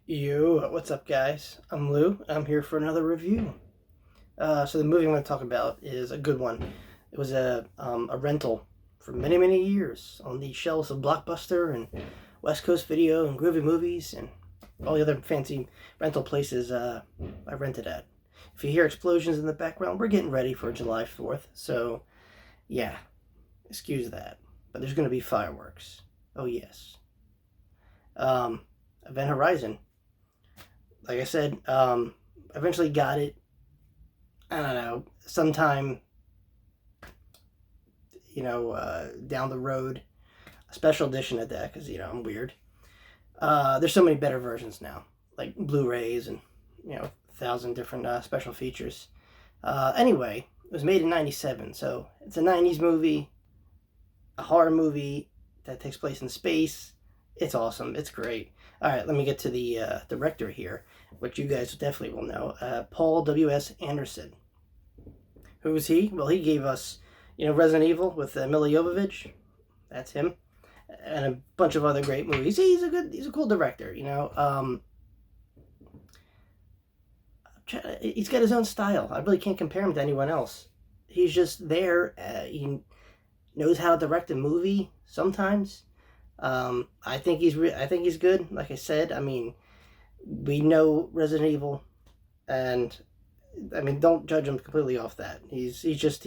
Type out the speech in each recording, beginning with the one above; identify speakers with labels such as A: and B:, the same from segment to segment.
A: Yo, what's up, guys? I'm Lou. I'm here for another review. So the movie I'm going to talk about is a good one. It was a rental for many, many years on the shelves of Blockbuster and West Coast Video and Groovy Movies and all the other fancy rental places I rented at. If you hear explosions in the background, we're getting ready for July 4th. So, yeah, excuse that. But there's going to be fireworks. Oh, yes. Um, Event Horizon. Like I said, eventually got it. I don't know, sometime, down the road, a special edition of that, because, I'm weird. There's so many better versions now, like Blu-rays and, 1,000 different special features. Anyway, it was made in 97, so it's a 90s movie, a horror movie that takes place in space. It's awesome. It's great. All right, let me get to the director here, which you guys definitely will know. Paul W.S. Anderson. Who was he? Well, he gave us, Resident Evil with Mila Jovovich. That's him, and a bunch of other great movies. He's a cool director. He's got his own style. I really can't compare him to anyone else. He's just there. He knows how to direct a movie sometimes. I think I think he's good. Like I said, I mean, we know Resident Evil, and I mean, don't judge him completely off that. He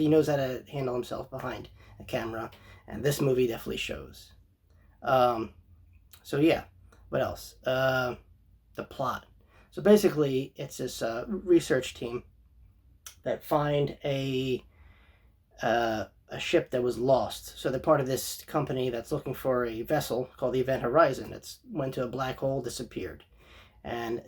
A: knows how to handle himself behind a camera, and this movie definitely shows. Um, so yeah, what else? The plot. So basically, it's this research team that find a ship that was lost. So they're part of this company that's looking for a vessel called the Event Horizon. It's went to a black hole, disappeared. And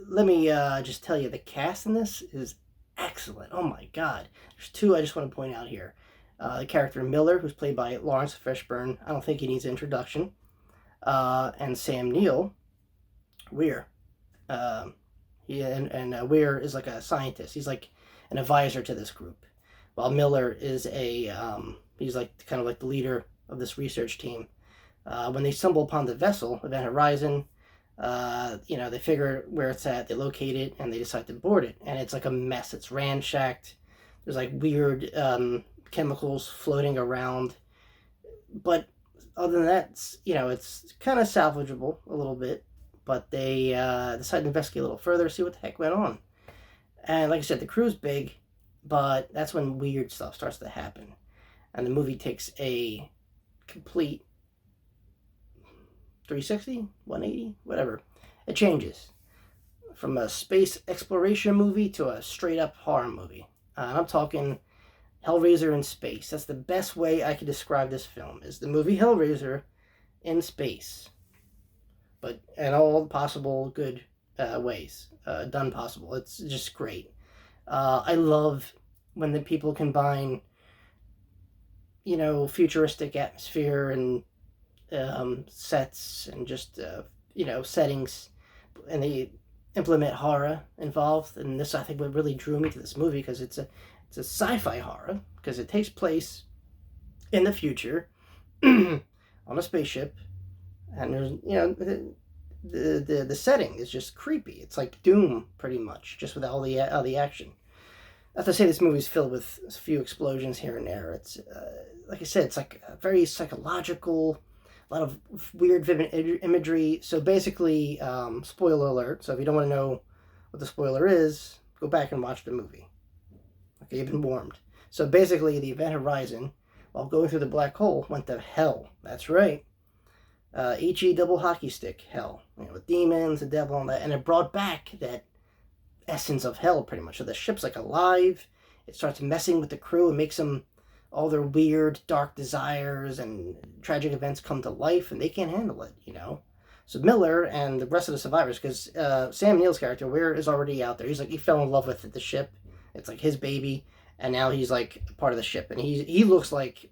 A: let me just tell you, the cast in this is excellent. Oh my God. There's two I just want to point out here. The character Miller, who's played by Lawrence Fishburne. I don't think he needs introduction. And Sam Neill, Weir. Weir is like a scientist. He's like an advisor to this group, while Miller is he's like kind of like the leader of this research team. When they stumble upon the vessel, Event Horizon, they figure where it's at, they locate it, and they decide to board it. And it's like a mess. It's ransacked. There's like weird chemicals floating around. But other than that, it's kind of salvageable a little bit. But they decide to investigate a little further, see what the heck went on. And like I said, the crew's big, but that's when weird stuff starts to happen. And the movie takes a complete 360, 180, whatever. It changes from a space exploration movie to a straight up horror movie. And I'm talking Hellraiser in space. That's the best way I could describe this film, is the movie Hellraiser in space. But in all possible good ways, done possible. It's just great. I love when the people combine, futuristic atmosphere and sets and just, settings, and they implement horror involved. And this, I think, what really drew me to this movie, because it's a sci-fi horror, because it takes place in the future on a spaceship, and there's, the setting is just creepy. It's like Doom, pretty much, just with all the action. Not to say this movie's filled with a few explosions here and there. It's like I said, it's like very psychological, a lot of weird, vivid imagery. So basically, spoiler alert. So if you don't want to know what the spoiler is, go back and watch the movie. Okay, you've been warned. So basically, the Event Horizon, while going through the black hole, went to hell. That's right. HE double hockey stick hell. With demons, the devil, and that. And it brought back that essence of hell, pretty much. So the ship's like alive. It starts messing with the crew and makes them, all their weird, dark desires and tragic events come to life, and they can't handle it, So Miller and the rest of the survivors, because Sam Neill's character, Weir, is already out there. He fell in love with the ship. It's like his baby, and now he's like part of the ship, and he looks like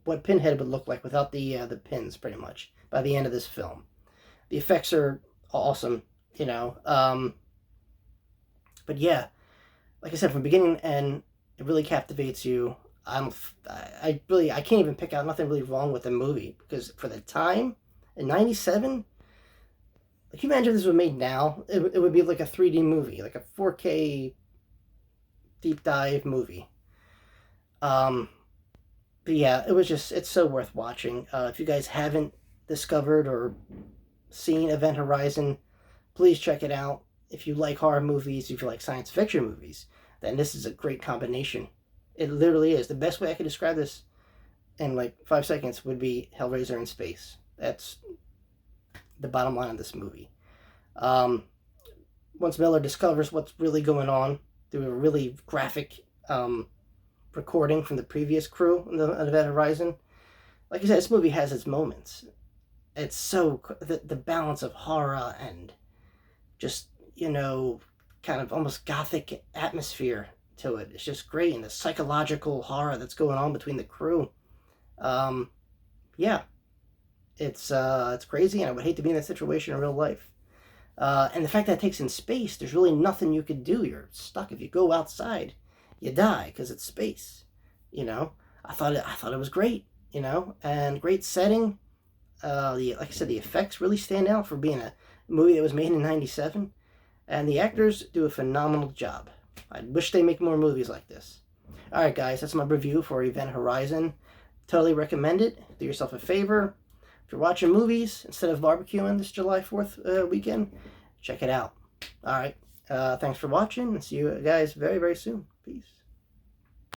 A: what Pinhead would look like without the pins, pretty much, by the end of this film. The effects are awesome, but yeah, like I said, from beginning to end, it really captivates you. I can't even pick out nothing really wrong with the movie, because for the time in '97, Like, you imagine if this was made now, it would be like a 3D movie, like a 4K deep dive movie. Um, but yeah, it's so worth watching. If you guys haven't discovered or seen Event Horizon, please check it out. If you like horror movies, if you like science fiction movies, then this is a great combination. It literally is. The best way I could describe this in like 5 seconds would be Hellraiser in space. That's the bottom line of this movie. Um, Once Miller discovers what's really going on through a really graphic recording from the previous crew in the Event Horizon, like I said, this movie has its moments. It's so the balance of horror and just, kind of almost gothic atmosphere to it. It's just great, and the psychological horror that's going on between the crew. Um, yeah, it's crazy, and I would hate to be in that situation in real life. And the fact that it takes in space, there's really nothing you could do. You're stuck. If you go outside, you die because it's space. You know, I thought it was great. And great setting. Like I said, the effects really stand out for being a movie that was made in '97, and the actors do a phenomenal job. I wish they make more movies like this. All right, guys, that's my review for Event Horizon. Totally recommend it. Do yourself a favor. If you're watching movies instead of barbecuing this July 4th weekend, check it out. All right. Thanks for watching, and see you guys very, very soon. Peace.